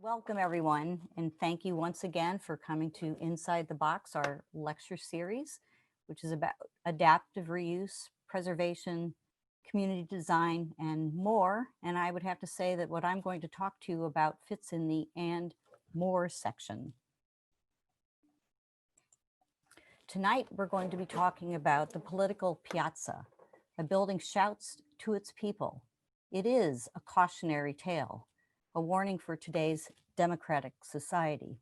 Welcome everyone, and thank you once again for coming to Inside the Box, our lecture series, which is about adaptive reuse, preservation, community design, and more. And I would have to say that what I'm going to talk to you about fits in the "and more" section. Tonight, we're going to be talking about the Political Piazza. A building shouts to its people. It is a cautionary tale, a warning for today's democratic society.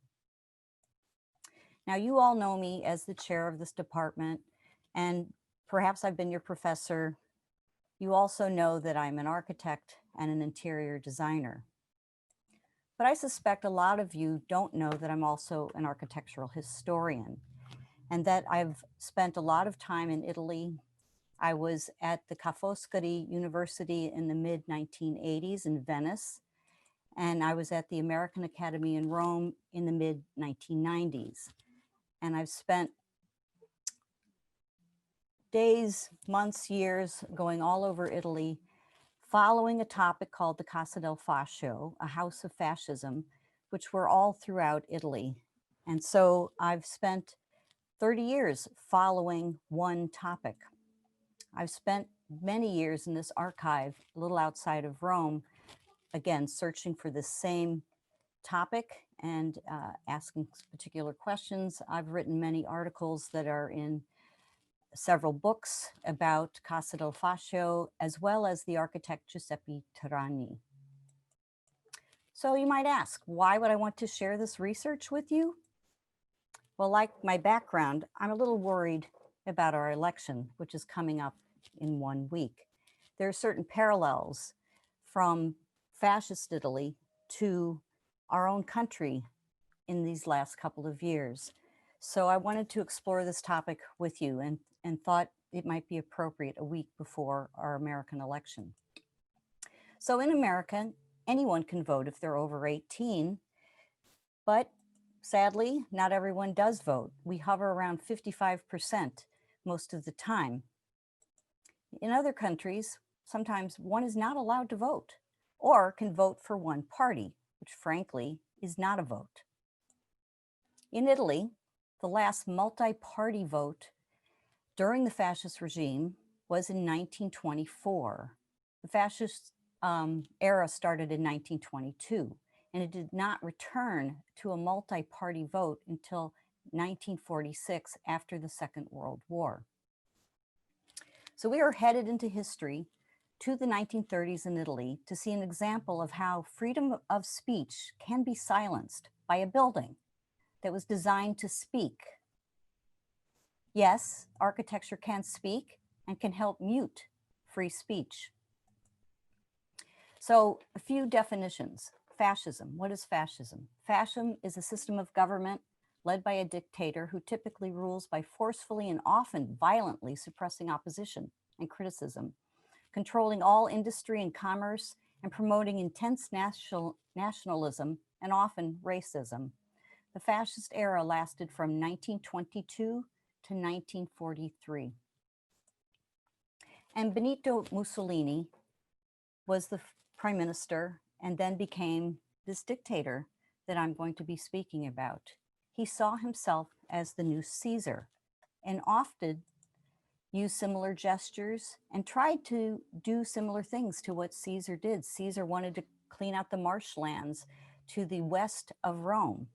Now, you all know me as the chair of this department, and perhaps I've been your professor. You also know that I'm an architect and an interior designer. But I suspect a lot of you don't know that I'm also an architectural historian, and that I've spent a lot of time in Italy. I was at the Ca' Foscari University in the mid-1980s in Venice, and I was at the American Academy in Rome in the mid-1990s. And I've spent days, months, years going all over Italy, following a topic called the Casa Del Facio, a house of fascism, which were all throughout Italy. And so I've spent 30 years following one topic. I've spent many years in this archive, a little outside of Rome, again, searching for the same topic and asking particular questions. I've written many articles that are in several books about Casa del Facio, as well as the architect Giuseppe Terragni. So you might ask, why would I want to share this research with you? Well, like my background, I'm a little worried about our election, which is coming up in 1 week. There are certain parallels from fascist Italy to our own country in these last couple of years. So I wanted to explore this topic with you and thought it might be appropriate a week before our American election. So in America, anyone can vote if they're over 18, but sadly, not everyone does vote. We hover around 55% most of the time. In other countries, sometimes one is not allowed to vote or can vote for one party, which frankly is not a vote. In Italy, the last multi-party vote during the fascist regime was in 1924. The fascist era started in 1922. And it did not return to a multi-party vote until 1946 after the Second World War. So we are headed into history to the 1930s in Italy to see an example of how freedom of speech can be silenced by a building that was designed to speak. Yes, architecture can speak and can help mute free speech. So a few definitions. Fascism. What is fascism? Fascism is a system of government led by a dictator who typically rules by forcefully and often violently suppressing opposition and criticism, controlling all industry and commerce, and promoting intense nationalism and often racism. The fascist era lasted from 1922 to 1943. And Benito Mussolini was the prime minister and then became this dictator that I'm going to be speaking about. He saw himself as the new Caesar and often used similar gestures and tried to do similar things to what Caesar did. Caesar wanted to clean out the marshlands to the west of Rome,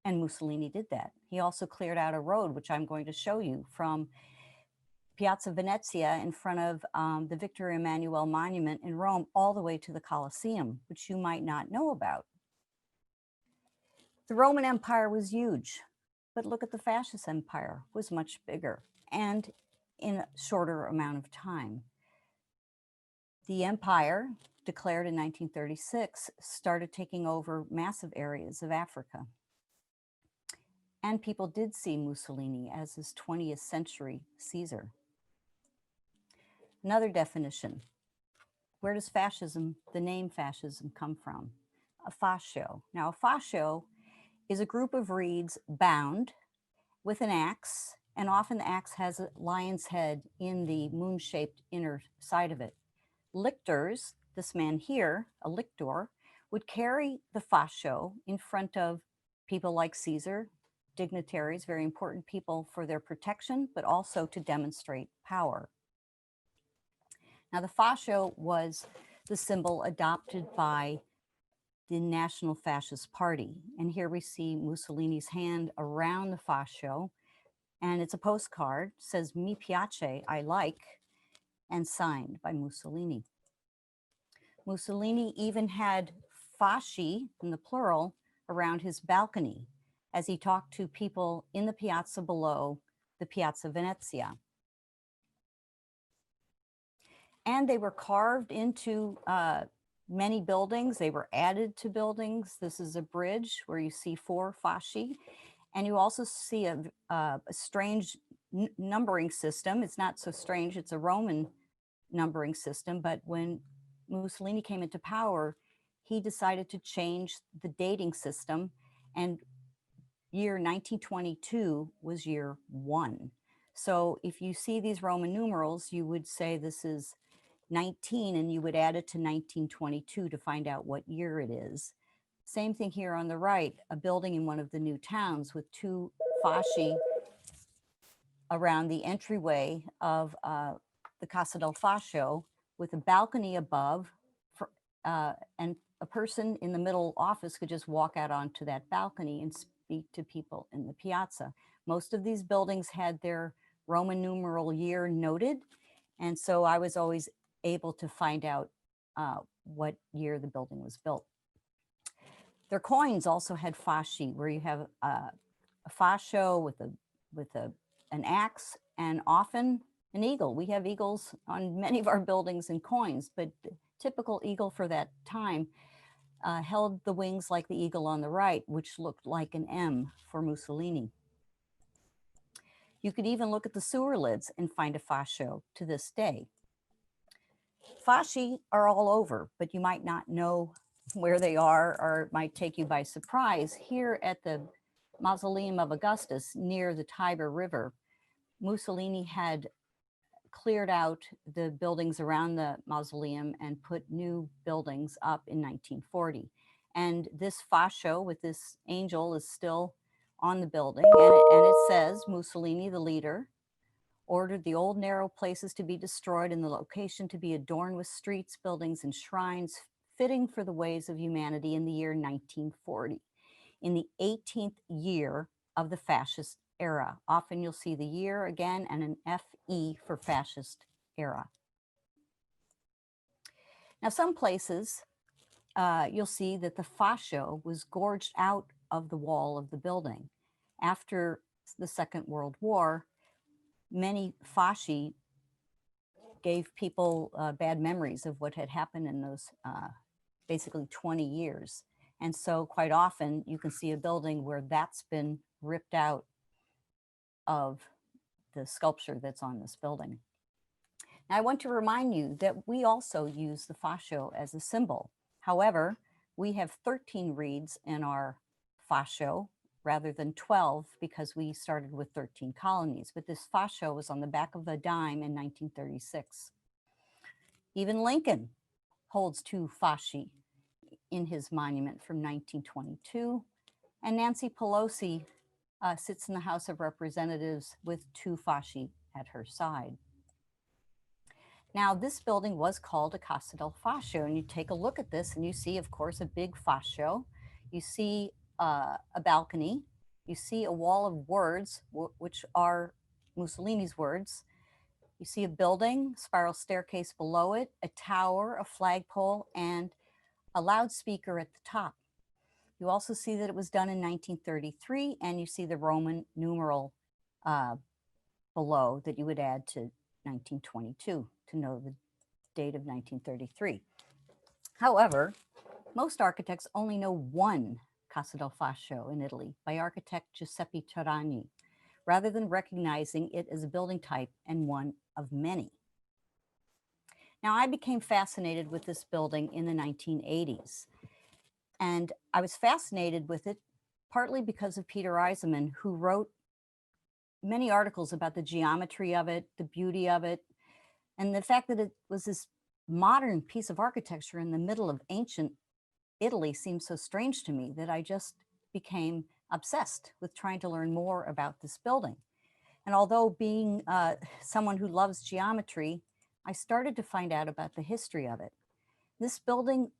and Mussolini did that. He also cleared out a road, which I'm going to show you, from Piazza Venezia in front of the Victor Emmanuel Monument in Rome all the way to the Colosseum, which you might not know about. The Roman Empire was huge, but look at the fascist empire, it was much bigger and in a shorter amount of time. The empire, declared in 1936, started taking over massive areas of Africa. And people did see Mussolini as this 20th century Caesar. Another definition. Where does fascism, the name fascism, come from? A fascio. Now, a fascio is a group of reeds bound with an axe, and often the axe has a lion's head in the moon-shaped inner side of it. Lictors, this man here, a lictor, would carry the fascio in front of people like Caesar, dignitaries, very important people for their protection, but also to demonstrate power. Now, the fascio was the symbol adopted by the National Fascist Party. And here we see Mussolini's hand around the fascio, and it's a postcard, says "Mi piace," I like, and signed by Mussolini. Mussolini even had fasci, in the plural, around his balcony as he talked to people in the piazza below, the Piazza Venezia. And they were carved into many buildings. They were added to buildings. This is a bridge where you see 4 fasci. And you also see a strange numbering system. It's not so strange, it's a Roman numbering system. But when Mussolini came into power, he decided to change the dating system. And year 1922 was year 1. So if you see these Roman numerals, you would say this is 19, and you would add it to 1922 to find out what year it is. Same thing here on the right, a building in one of the new towns with 2 fasci around the entryway of the Casa Del Facio, with a balcony above, and a person in the middle office could just walk out onto that balcony and speak to people in the piazza. Most of these buildings had their Roman numeral year noted, and so I was always able to find out what year the building was built. Their coins also had fasci, where you have a fascio with an axe and often an eagle. We have eagles on many of our buildings and coins, but the typical eagle for that time held the wings like the eagle on the right, which looked like an M for Mussolini. You could even look at the sewer lids and find a fascio to this day. Fasci are all over, but you might not know where they are, or it might take you by surprise. Here at the Mausoleum of Augustus near the Tiber River, Mussolini had cleared out the buildings around the mausoleum and put new buildings up in 1940. And this fascio with this angel is still on the building, and it says, Mussolini, the leader, ordered the old narrow places to be destroyed and the location to be adorned with streets, buildings, and shrines fitting for the ways of humanity in the year 1940, in the 18th year of the fascist era. Often you'll see the year again and an FE for fascist era. Now, some places you'll see that the fascio was gorged out of the wall of the building. After the Second World War, many fasci gave people bad memories of what had happened in those basically 20 years. And so quite often you can see a building where that's been ripped out of the sculpture that's on this building. Now, I want to remind you that we also use the fascio as a symbol. However, we have 13 reeds in our fascio rather than 12 because we started with 13 colonies. But this fascio was on the back of a dime in 1936. Even Lincoln holds 2 fasci in his monument from 1922. And Nancy Pelosi sits in the House of Representatives with 2 fasci at her side. Now, this building was called a Casa del Facio, and you take a look at this and you see, of course, a big fascio. You see a balcony. You see a wall of words, which are Mussolini's words. You see a building, spiral staircase below it, a tower, a flagpole, and a loudspeaker at the top. You also see that it was done in 1933, and you see the Roman numeral below that you would add to 1922 to know the date of 1933. However, most architects only know one Casa del Facio in Italy by architect Giuseppe Turani, rather than recognizing it as a building type and one of many. Now, I became fascinated with this building in the 1980s. And I was fascinated with it partly because of Peter Eisenman, who wrote many articles about the geometry of it, the beauty of it, and the fact that it was this modern piece of architecture in the middle of ancient Italy seemed so strange to me that I just became obsessed with trying to learn more about this building. And although being someone who loves geometry, I started to find out about the history of it. This building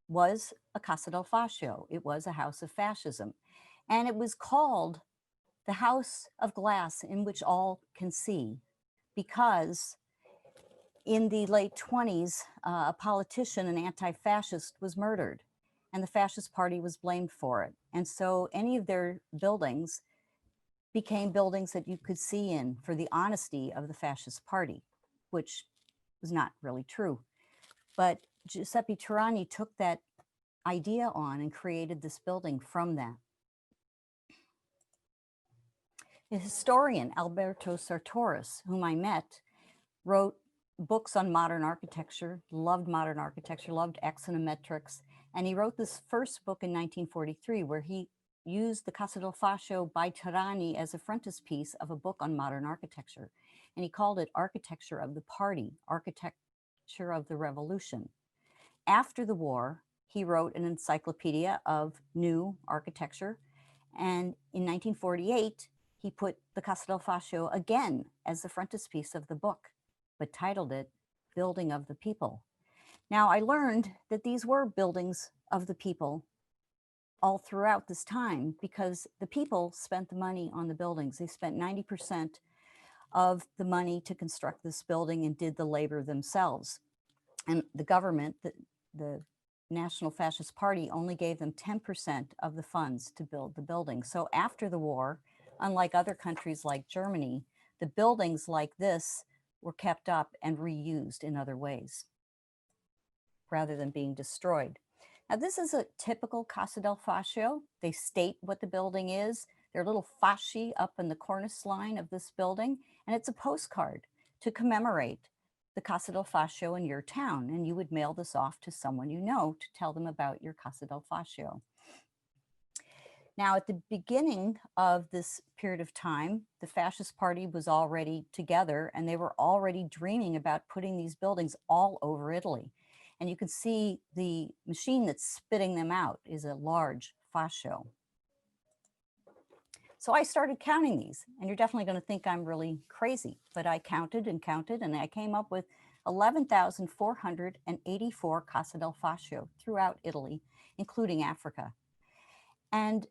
was a Casa del Fascio. It was a house of fascism. And it was called the House of Glass in which all can see, because in the late 20s, a politician, an anti-fascist, was murdered, and the Fascist Party was blamed for it. And so any of their buildings became buildings that you could see in for the honesty of the Fascist Party, which was not really true. But Giuseppe Turani took that idea on and created this building from that. The historian Alberto Sartoris, whom I met, wrote books on modern architecture, loved axonometrics, and he wrote this first book in 1943 where he used the Casa del Fascio by Turani as a frontispiece of a book on modern architecture. And he called it Architecture of the Party, Architecture of the Revolution. After the war, he wrote an encyclopedia of new architecture. And in 1948, he put the Casa del Fascio again as the frontispiece of the book, but titled it Building of the People. Now, I learned that these were buildings of the people all throughout this time because the people spent the money on the buildings. They spent 90% of the money to construct this building and did the labor themselves. And the government, the National Fascist Party, only gave them 10% of the funds to build the building. So after the war, unlike other countries like Germany, the buildings like this were kept up and reused in other ways rather than being destroyed. Now, this is a typical Casa del Fascio. They state what the building is. There are little fasci up in the cornice line of this building, and it's a postcard to commemorate the Casa del Fascio in your town. And you would mail this off to someone you know to tell them about your Casa del Fascio. Now, at the beginning of this period of time, the Fascist Party was already together and they were already dreaming about putting these buildings all over Italy. And you can see the machine that's spitting them out is a large fascio. So I started counting these, and you're definitely going to think I'm really crazy, but I counted and counted, and I came up with 11,484 Casa del Fascio throughout Italy, including Africa. And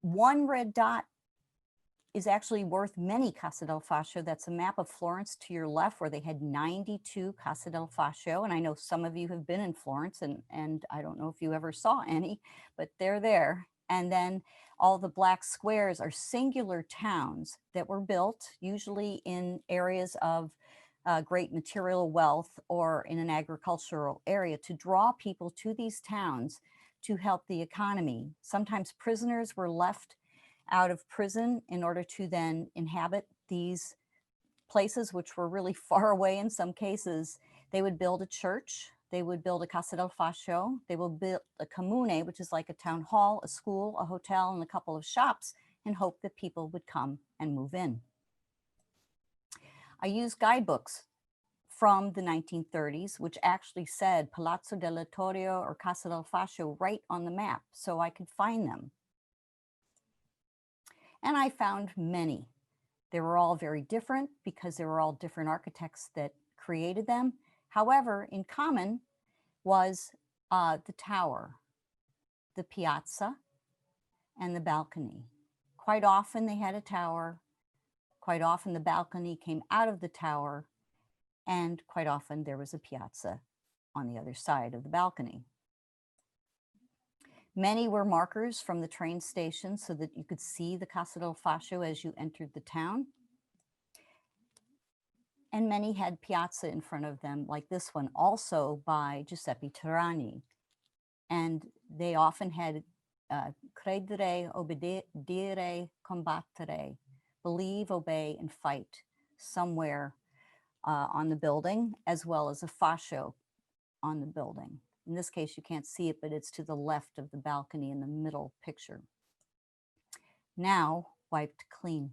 one red dot is actually worth many Casa del Fascio. That's a map of Florence to your left where they had 92 Casa del Fascio. And I know some of you have been in Florence and I don't know if you ever saw any, but they're there. And then all the black squares are singular towns that were built usually in areas of great material wealth or in an agricultural area to draw people to these towns to help the economy. Sometimes prisoners were left out of prison in order to then inhabit these places, which were really far away in some cases. They would build a church, they would build a Casa del Fascio, they would build a comune, which is like a town hall, a school, a hotel, and a couple of shops, and hope that people would come and move in. I used guidebooks from the 1930s, which actually said Palazzo Deletorio or Casa del Fascio right on the map, so I could find them. And I found many. They were all very different because they were all different architects that created them. However, in common was the tower, the piazza, and the balcony. Quite often they had a tower. Quite often the balcony came out of the tower. And quite often there was a piazza on the other side of the balcony. Many were markers from the train station so that you could see the Casa del Fascio as you entered the town. And many had piazza in front of them, like this one, also by Giuseppe Turani. And they often had credere, obbedire, combattere, believe, obey, and fight somewhere on the building, as well as a fascio on the building. In this case, you can't see it, but it's to the left of the balcony in the middle picture. Now wiped clean.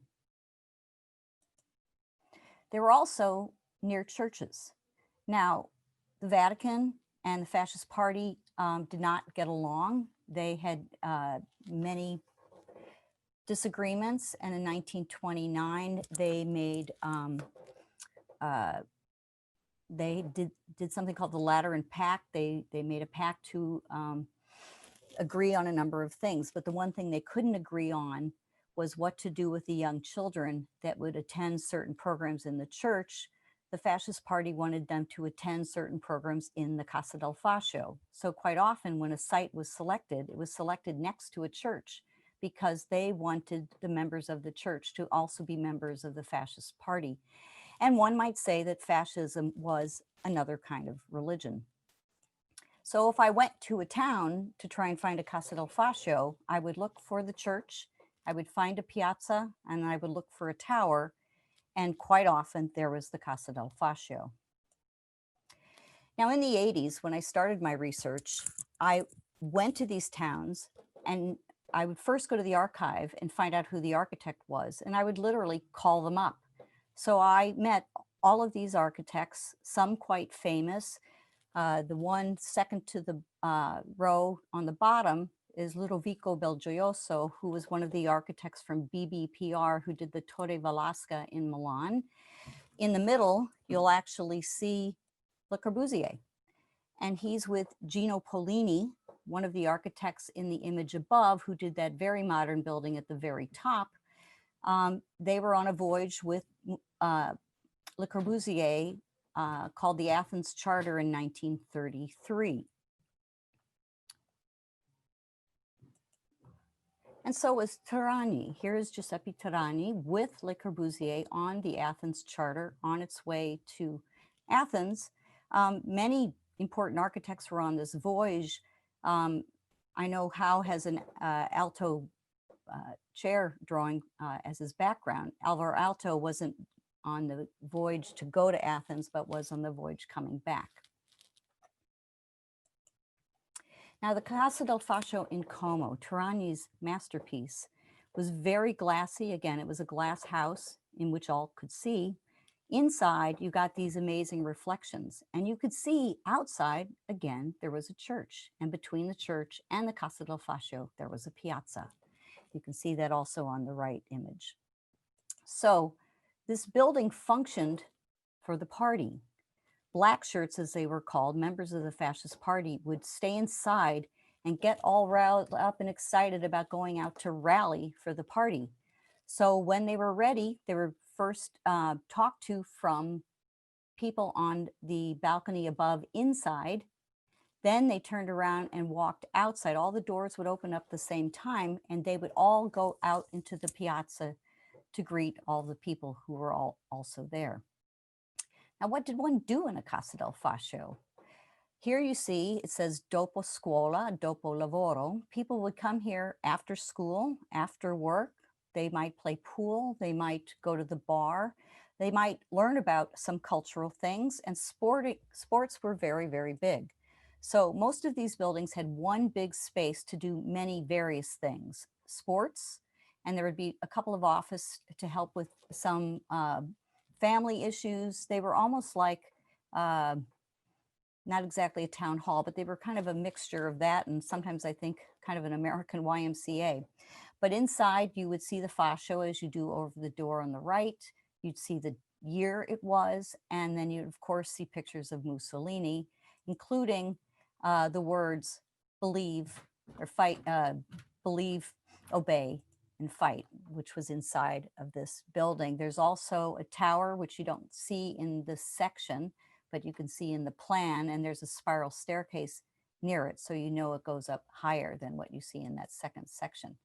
They were also near churches. Now, the Vatican and the Fascist Party did not get along. They had many disagreements, and in 1929 they made they did something called the Lateran Pact. They made a pact to agree on a number of things, but the one thing they couldn't agree on was what to do with the young children that would attend certain programs in the church. The Fascist Party wanted them to attend certain programs in the Casa del Facio. So quite often when a site was selected, it was selected next to a church because they wanted the members of the church to also be members of the Fascist Party. And one might say that fascism was another kind of religion. So if I went to a town to try and find a Casa del Facio, I would look for the church, I would find a piazza, and I would look for a tower, and quite often there was the Casa del Facio. Now in the 80s, when I started my research, I went to these towns and I would first go to the archive and find out who the architect was, and I would literally call them up. So I met all of these architects, some quite famous. The one second to the row on the bottom is Ludovico Belgioioso, who was one of the architects from BBPR who did the Torre Velasca in Milan. In the middle, you'll actually see Le Corbusier, and he's with Gino Pollini, one of the architects in the image above, who did that very modern building at the very top. They were on a voyage with Le Corbusier called the Athens Charter in 1933. And so was Tirani. Here is Giuseppe Tirani with Le Corbusier on the Athens Charter on its way to Athens. Many important architects were on this voyage. I know Howe has an Alto chair drawing as his background. Alvar Aalto wasn't on the voyage to go to Athens, but was on the voyage coming back. Now, the Casa del Facio in Como, Tirani's masterpiece, was very glassy. Again, it was a glass house in which all could see. Inside, you got these amazing reflections, and you could see outside, again, there was a church, and between the church and the Casa del Facio, there was a piazza. You can see that also on the right image. So this building functioned for the party. Black shirts, as they were called, members of the Fascist Party, would stay inside and get all riled up and excited about going out to rally for the party. So when they were ready, they were first talked to from people on the balcony above inside. Then they turned around and walked outside. All the doors would open up at the same time, and they would all go out into the piazza to greet all the people who were all also there. Now, what did one do in a Casa del Facio? Here you see, it says dopo scuola, dopo lavoro. People would come here after school, after work. They might play pool, they might go to the bar, they might learn about some cultural things, and sports were very, very big. So most of these buildings had one big space to do many various things. Sports, and there would be a couple of offices to help with some family issues. They were almost like, not exactly a town hall, but they were kind of a mixture of that, and sometimes I think kind of an American YMCA. But inside you would see the fascio as you do over the door on the right. You'd see the year it was, and then you'd of course see pictures of Mussolini, including the words believe or fight, believe, obey, and fight, which was inside of this building. There's also a tower, which you don't see in this section, but you can see in the plan, and there's a spiral staircase near it, so you know it goes up higher than what you see in that second section.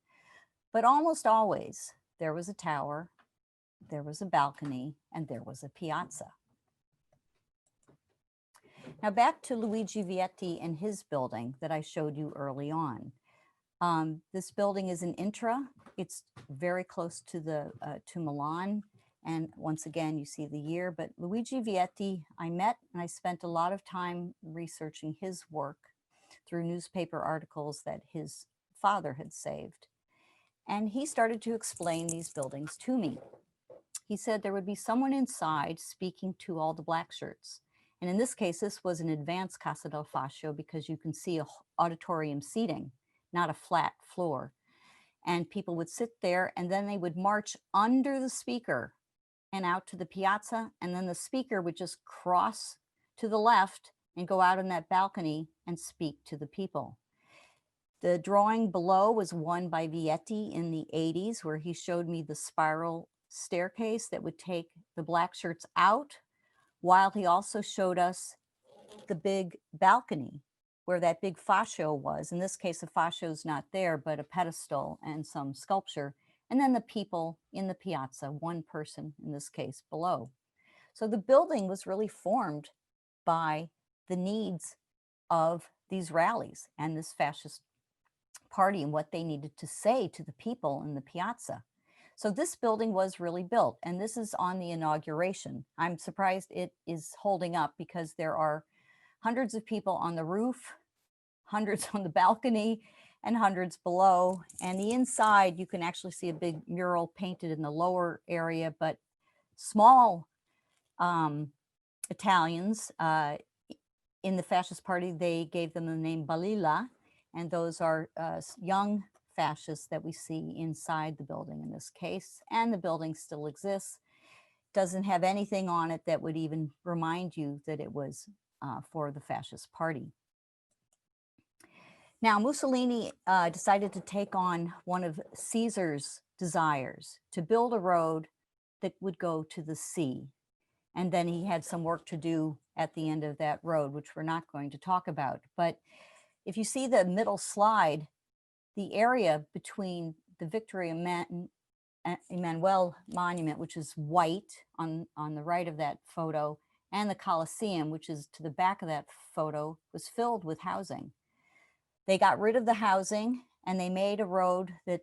But almost always, there was a tower, there was a balcony, and there was a piazza. Now back to Luigi Vietti and his building that I showed you early on. This building is an intra. It's very close to to Milan. And once again, you see the year, but Luigi Vietti, I met and I spent a lot of time researching his work through newspaper articles that his father had saved. And he started to explain these buildings to me. He said there would be someone inside speaking to all the black shirts. And in this case, this was an advanced Casa del Facio because you can see a auditorium seating, not a flat floor. And people would sit there and then they would march under the speaker and out to the piazza. And then the speaker would just cross to the left and go out on that balcony and speak to the people. The drawing below was one by Vietti in the 80s, where he showed me the spiral staircase that would take the black shirts out, while he also showed us the big balcony where that big fascio was. In this case, the fascio is not there, but a pedestal and some sculpture. And then the people in the piazza, one person in this case below. So the building was really formed by the needs of these rallies and this fascist party and what they needed to say to the people in the piazza. So this building was really built, and this is on the inauguration. I'm surprised it is holding up because there are hundreds of people on the roof, hundreds on the balcony, and hundreds below. And the inside, you can actually see a big mural painted in the lower area, but small Italians in the fascist party, they gave them the name Balilla, and those are young fascists that we see inside the building in this case. And the building still exists. Doesn't have anything on it that would even remind you that it was for the fascist party. Now, Mussolini decided to take on one of Caesar's desires, to build a road that would go to the sea. And then he had some work to do at the end of that road, which we're not going to talk about. But if you see the middle slide, the area between the Victory Emmanuel Monument, which is white on the right of that photo, and the Colosseum, which is to the back of that photo, was filled with housing. They got rid of the housing and they made a road that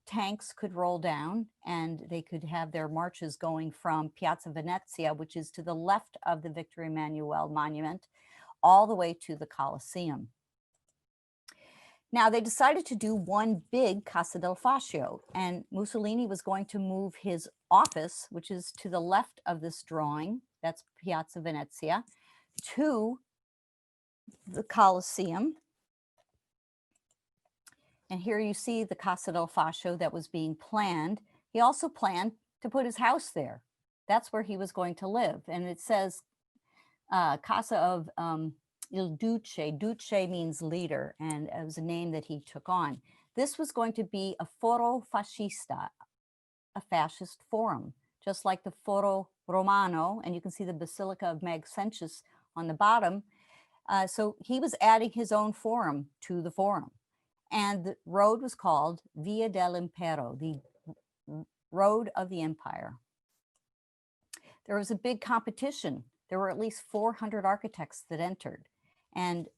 tanks could roll down, and they could have their marches going from Piazza Venezia, which is to the left of the Victor Emmanuel Monument, all the way to the Colosseum. Now, they decided to do one big Casa del Facio, and Mussolini was going to move his office, which is to the left of this drawing, that's Piazza Venezia, to the Colosseum. And here you see the Casa del Facio that was being planned. He also planned to put his house there. That's where he was going to live. And it says Casa of Il Duce. Duce means leader, and it was a name that he took on. This was going to be a foro fascista, a fascist forum, just like the Foro Romano, and you can see the Basilica of Maxentius on the bottom. So he was adding his own forum to the forum. And the road was called Via dell'Impero, the Road of the Empire. There was a big competition. There were at least 400 architects that entered. And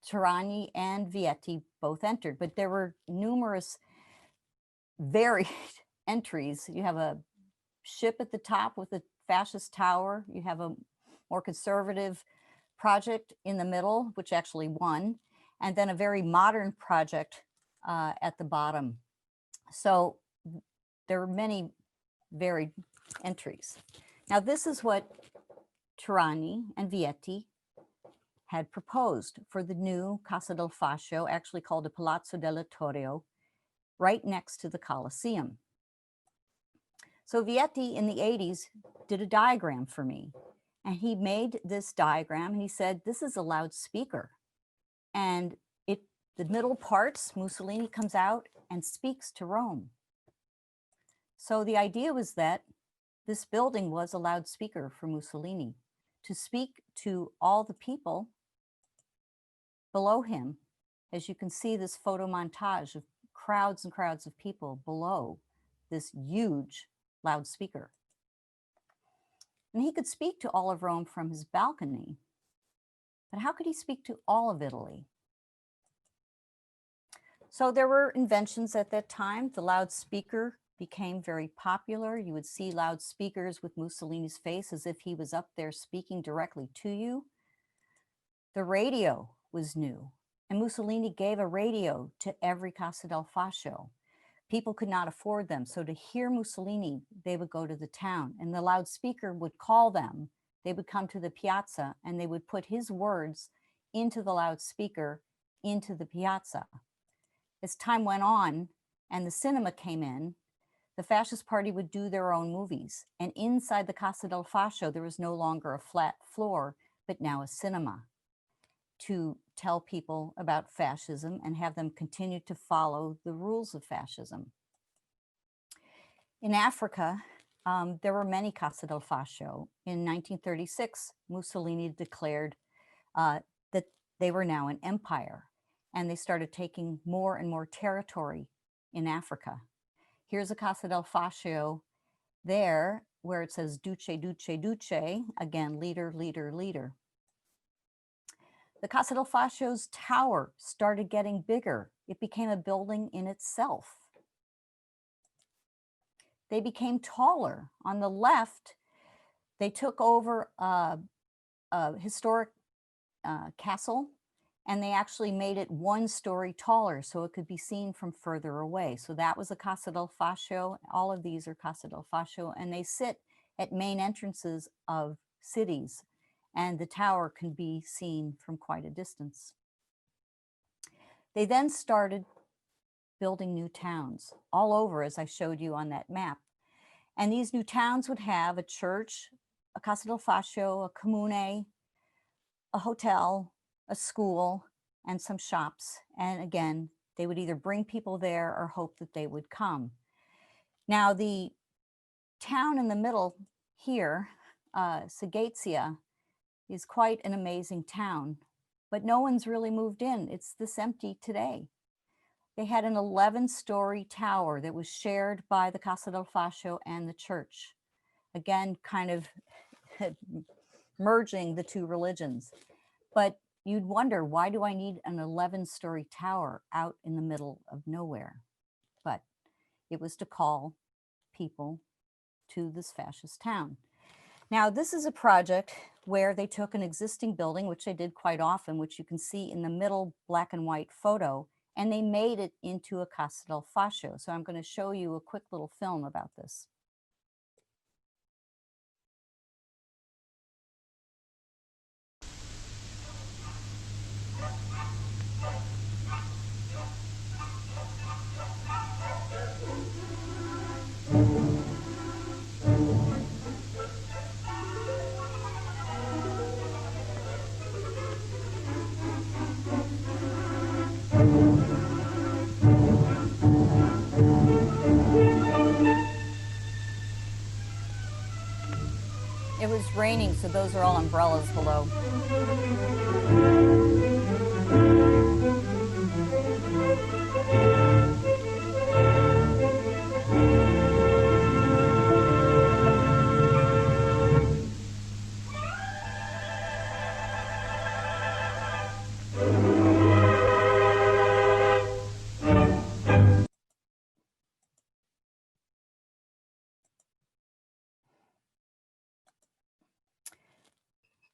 Tirani and Vietti both entered, but there were numerous varied entries. You have a ship at the top with a fascist tower. You have a more conservative project in the middle, which actually won, and then a very modern project at the bottom. So there are many varied entries. Now, this is what Tirani and Vietti had proposed for the new Casa del Facio, actually called the Palazzo Deletorio, right next to the Colosseum. So Vietti in the 80s did a diagram for me, and he made this diagram and he said, this is a loudspeaker. And the middle parts, Mussolini comes out and speaks to Rome. So the idea was that this building was a loudspeaker for Mussolini to speak to all the people below him. As you can see, this photo montage of crowds and crowds of people below this huge loudspeaker. And he could speak to all of Rome from his balcony, but how could he speak to all of Italy? So there were inventions at that time. The loudspeaker became very popular. You would see loudspeakers with Mussolini's face as if he was up there speaking directly to you. The radio was new, and Mussolini gave a radio to every Casa del Facio. People could not afford them, so to hear Mussolini, they would go to the town, and the loudspeaker would call them they would come to the piazza and they would put his words into the loudspeaker into the piazza. As time went on and the cinema came in, the fascist party would do their own movies. And inside the Casa del Facio, there was no longer a flat floor, but now a cinema to tell people about fascism and have them continue to follow the rules of fascism. In Africa, there were many Casa del Facio. In 1936, Mussolini declared that they were now an empire, and they started taking more and more territory in Africa. Here's a Casa del Facio there, where it says Duce, Duce, Duce, again, leader, leader, leader. The Casa del Facio's tower started getting bigger. It became a building in itself. They became taller. On the left, they took over a historic castle, and they actually made it 1 story taller so it could be seen from further away. So that was a Casa del Facio. All of these are Casa del Facio, and they sit at main entrances of cities, and the tower can be seen from quite a distance. They then started building new towns all over, as I showed you on that map. And these new towns would have a church, a Casa del Facio, a comune, a hotel, a school, and some shops. And again, they would either bring people there or hope that they would come. Now, the town in the middle here, Sagezia, is quite an amazing town, but no one's really moved in. It's this empty today. They had an 11-story tower that was shared by the Casa del Facio and the church. Again, kind of merging the two religions. But you'd wonder, why do I need an 11-story tower out in the middle of nowhere? But it was to call people to this fascist town. Now, this is a project where they took an existing building, which they did quite often, which you can see in the middle black and white photo, and they made it into a Casa del Facio. So I'm going to show you a quick little film about this. It was raining, so those are all umbrellas below.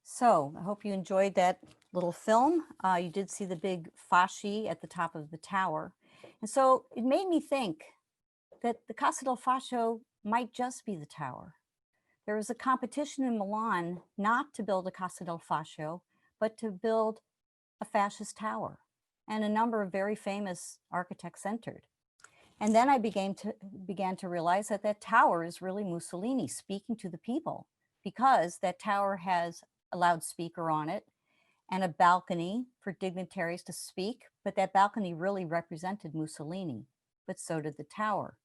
So I hope you enjoyed that little film. You did see the big fasci at the top of the tower. And so it made me think that the Casa del Facio might just be the tower. There was a competition in Milan not to build a Casa del Facio, but to build a fascist tower. And a number of very famous architects entered. And then I began to realize that that tower is really Mussolini speaking to the people, because that tower has a loudspeaker on it and a balcony for dignitaries to speak, but that balcony really represented Mussolini, but so did the tower.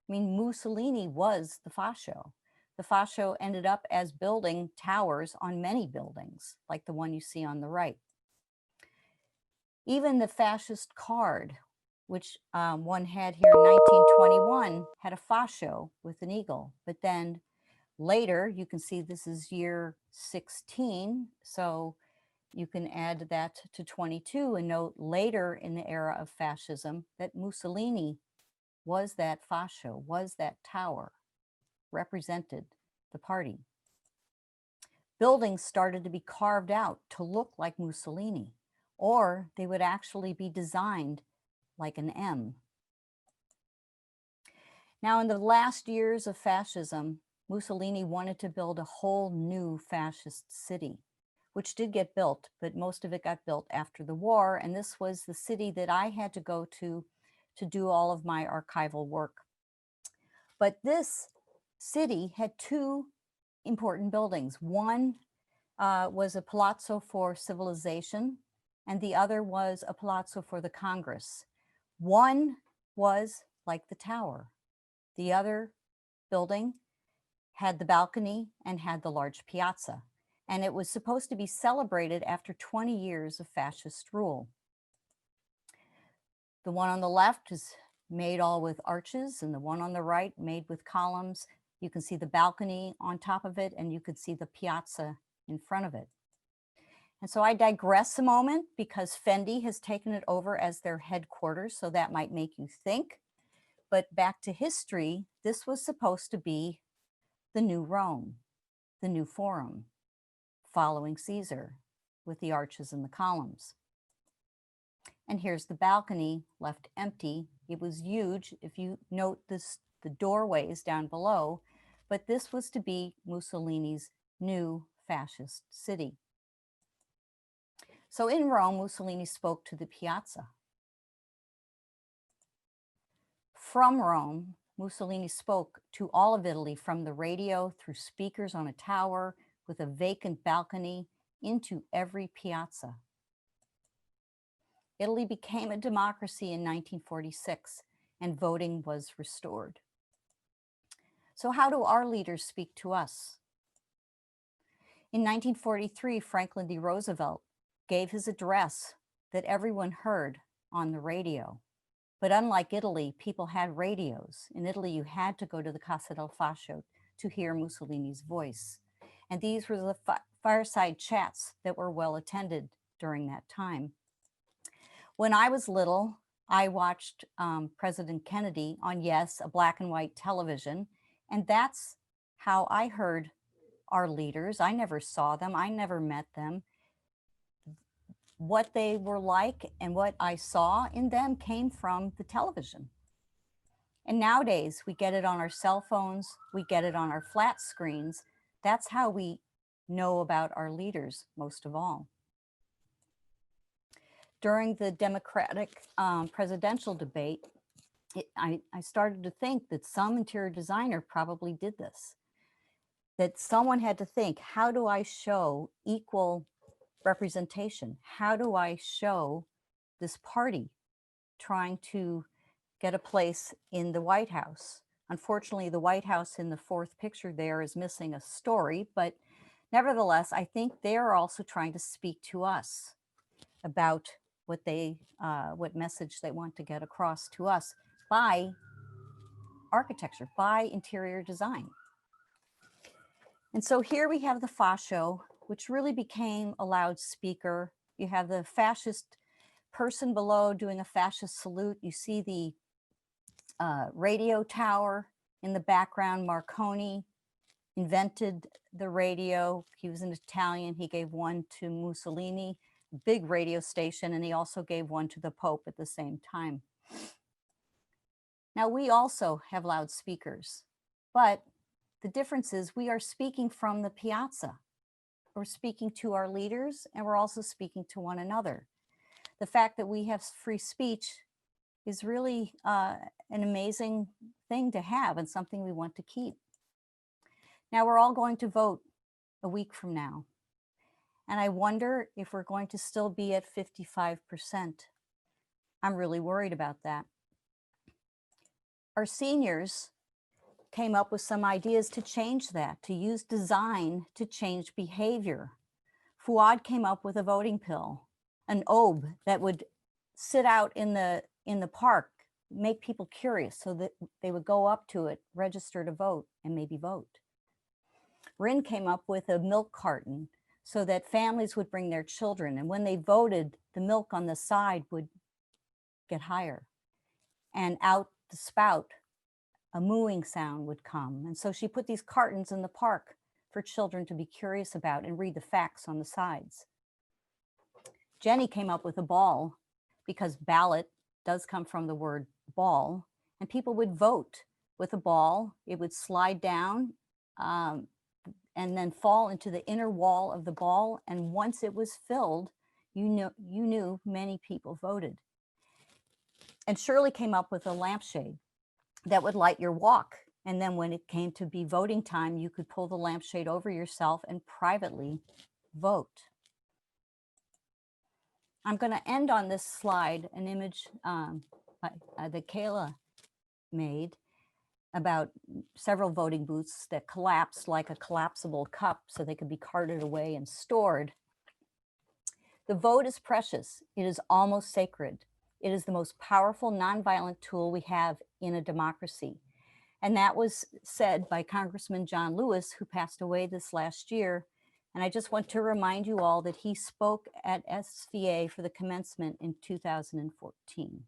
I mean, Mussolini was the Fascio. The Fascio ended up as building towers on many buildings, like the one you see on the right. Even the fascist card, which one had here in 1921, had a fascio with an eagle, but then later, you can see this is year 16, so you can add that to 22 and note later in the era of fascism that Mussolini was that fascio, was that tower, represented the party. Buildings started to be carved out to look like Mussolini, or they would actually be designed like an M. Now, in the last years of fascism, Mussolini wanted to build a whole new fascist city, which did get built, but most of it got built after the war. And this was the city that I had to go to do all of my archival work. But this city had two important buildings. One was a palazzo for civilization, and the other was a palazzo for the Congress. One was like the tower. The other building had the balcony and had the large piazza. And it was supposed to be celebrated after 20 years of fascist rule. The one on the left is made all with arches, and the one on the right made with columns. You can see the balcony on top of it, and you could see the piazza in front of it. And so I digress a moment because Fendi has taken it over as their headquarters, so that might make you think. But back to history, this was supposed to be the new Rome, the new Forum, following Caesar with the arches and the columns. And here's the balcony left empty. It was huge. If you note this, the doorways down below, but this was to be Mussolini's new fascist city. So in Rome, Mussolini spoke to the piazza. From Rome, Mussolini spoke to all of Italy from the radio through speakers on a tower with a vacant balcony into every piazza. Italy became a democracy in 1946 and voting was restored. So how do our leaders speak to us? In 1943, Franklin D. Roosevelt gave his address that everyone heard on the radio. But unlike Italy, people had radios. In Italy, you had to go to the Casa Del Facio to hear Mussolini's voice. And these were the fireside chats that were well attended during that time. When I was little, I watched President Kennedy on, yes, a black and white television. And that's how I heard our leaders. I never saw them. I never met them. What they were like and what I saw in them came from the television. And nowadays we get it on our cell phones, we get it on our flat screens. That's how we know about our leaders most of all. During the Democratic presidential debate, I started to think that some interior designer probably did this, that someone had to think, how do I show equal representation? How do I show this party trying to get a place in the White House? Unfortunately, the White House in the fourth picture there is missing a story, but nevertheless, I think they're also trying to speak to us about what message they want to get across to us by architecture, by interior design. And so here we have the fascio, which really became a loudspeaker. You have the fascist person below doing a fascist salute. You see the radio tower in the background. Marconi invented the radio. He was an Italian. He gave one to Mussolini, a big radio station, and he also gave one to the Pope at the same time. Now, we also have loudspeakers, but the difference is we are speaking from the piazza. We're speaking to our leaders, and we're also speaking to one another. The fact that we have free speech is really an amazing thing to have and something we want to keep. Now, we're all going to vote a week from now, and I wonder if we're going to still be at 55%. I'm really worried about that. Our seniors came up with some ideas to change that, to use design to change behavior. Fuad came up with a voting pill, an aube that would sit out in the park, make people curious so that they would go up to it, register to vote, and maybe vote. Rin came up with a milk carton so that families would bring their children, and when they voted, the milk on the side would get higher. And out the spout, a mooing sound would come. And so she put these cartons in the park for children to be curious about and read the facts on the sides. Jenny came up with a ball because ballot does come from the word ball, and people would vote with a ball. It would slide down and then fall into the inner wall of the ball. And once it was filled, you knew many people voted. And Shirley came up with a lampshade that would light your walk. And then when it came to be voting time, you could pull the lampshade over yourself and privately vote. I'm going to end on this slide, an image that Kayla made about several voting booths that collapsed like a collapsible cup so they could be carted away and stored. The vote is precious. It is almost sacred. It is the most powerful nonviolent tool we have in a democracy. And that was said by Congressman John Lewis, who passed away this last year. And I just want to remind you all that he spoke at SVA for the commencement in 2014.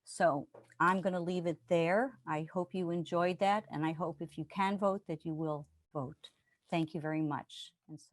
So I'm going to leave it there. I hope you enjoyed that. And I hope if you can vote that you will vote. Thank you very much. And so